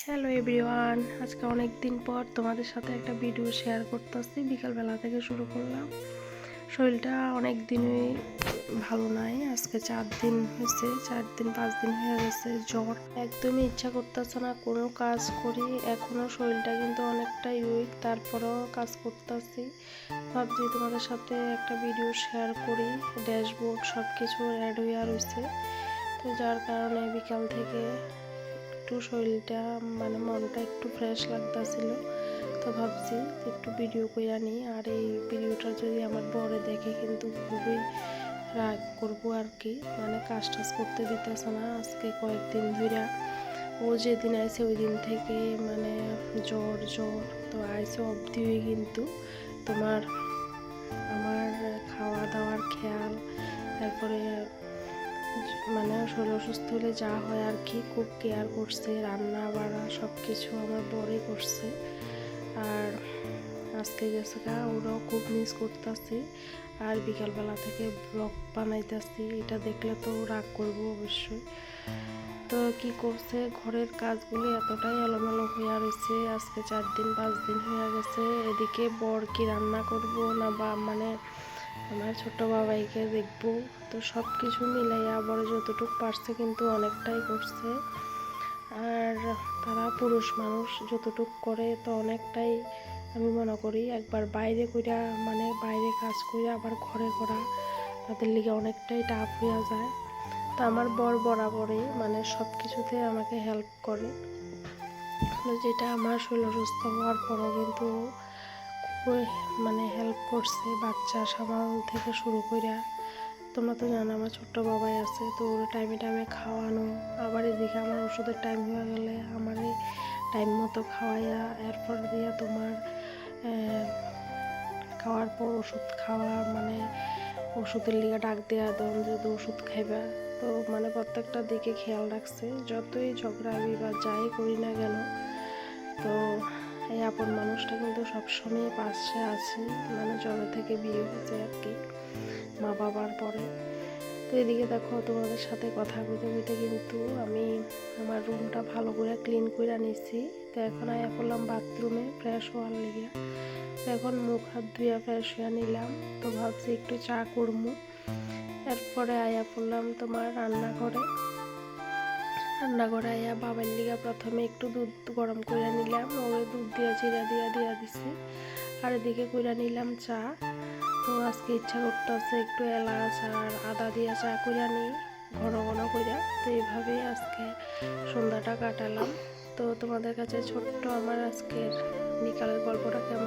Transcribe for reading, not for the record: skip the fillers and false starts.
Hello everyone, আজকে অনেক দিন পর তোমাদের সাথে একটা ভিডিও শেয়ার করতেছি। বিকালবেলা থেকে শুরু করলাম। শরীরটা অনেক দিনই ভালো নাই। আজকে 4 দিন হয়েছে, 4 দিন 5 দিন হয়ে গেছে জ্বর। একদমই ইচ্ছা করতেছে না কোনো কাজ করি। এখনও শরীরটা কিন্তু অনেকটাই উইক, তারপরেও কাজ করতেছি। ভাবছি তোমাদের সাথে একটা ভিডিও শেয়ার করি। ড্যাশবোর্ড সব কিছু অ্যাড হয়ে রয়েছে, তো যার কারণে বিকাল থেকে একটু শরীরটা মনটা একটু ফ্রেশ লাগতেছিল। তো ভাবছি একটু ভিডিও কইরা নিই। আর এই ভিডিওটা যদি আমার বরে দেখে কিন্তু খুবই রাগ করবো আর কি। কাজ টাজ করতে দিতেছে না আজকে কয়েকদিন ধরে। ও যেদিন আইছে ওই দিন থেকে জ্বর জ্বর। তো আইসে অবধি কিন্তু তোমার আমার খাওয়া দাওয়ার খেয়াল, তারপরে শরীর অসুস্থ হলে যা হয় আর কি, খুব কেয়ার করছে। রান্না বাড়া সব কিছু আমার বড়ই করছে। আর আজকে গেছে গা, ওরাও খুব মিস করতেছি। আর বিকালবেলা থেকে ব্লগ বানাইতেছি, এটা দেখলে তো রাগ করবো অবশ্যই। তো কি করছে, ঘরের কাজগুলি এতটাই এলোমেলো হয়ে রয়েছে। আজকে 4 দিন 5 দিন হয়ে গেছে। এদিকে বর কি রান্না করব না বা আমার ছোট বাবাইকে দেখবো। তো সব কিছু মিলাইয়া বড় যতটুকু পারছে কিন্তু অনেকটাই করছে। আর তারা পুরুষ মানুষ যতটুকু করে তো অনেকটাই, আমি মনে করি একবার বাইরে কইরা বাইরে কাজ কইরা আবার ঘরে করা তাদের লিগে অনেকটাই টাফ হয়ে যায়। তো আমার বর বরাবরই সব কিছুতে আমাকে হেল্প করে, যেটা আমার শরীর অসুস্থ হওয়ার পরও কিন্তু খুবই হেল্প করছে। বাচ্চা সামাল থেকে শুরু কইরা, তোমরা তো জানো আমার ছোট্ট বাবাই আছে, তো ওর টাইমে টাইমে খাওয়ানো। আবার এদিকে আমার ওষুধের টাইম হয়ে গেলে আমার টাইম মতো খাওয়াইয়া, এরপর দিয়া তোমার খাওয়ার পর ওষুধ খাওয়া, ওষুধের লিগে ডাক দেওয়া, তখন যেহেতু ওষুধ খাইবা। তো প্রত্যেকটা দিকে খেয়াল রাখছে। যতই ঝগড়া বা যাই করি না কেন, তো এই আপন মানুষটা কিন্তু সবসময় পাশে আছে। জবে থেকে বিয়ে হয়েছে আর কি, মা বাবার পরে। তো এদিকে দেখো, তোমাদের সাথে কথা কইতে কইতে কিন্তু আমি আমার রুমটা ভালো করে ক্লিন করে নিছি। তো এখন আয়া করলাম বাথরুমে ফ্রেশ হওয়ার লিগে। তো এখন মুখ হাত ধুইয়া ফ্রেশ হয়ে নিলাম। তো ভাবছি একটু চা করবো। এরপরে আয়া করলাম তোমার রান্নাঘরে আয়া বাবার লিগা প্রথমে একটু দুধ গরম করে নিলাম। ওরে দুধ দিয়া চিরা দিয়া দিছি। আর এদিকে কইরা নিলাম চা। তো আজকে ইচ্ছা করতেছে একটু এলাচ আর আদা দিয়া চা কইরা নিই, ঘন ঘন কইরা। তো এইভাবেই আজকে সন্ধ্যাটা কাটালাম। তো তোমাদের কাছে ছোট্ট আমার আজকের বিকালের গল্পটা কেমন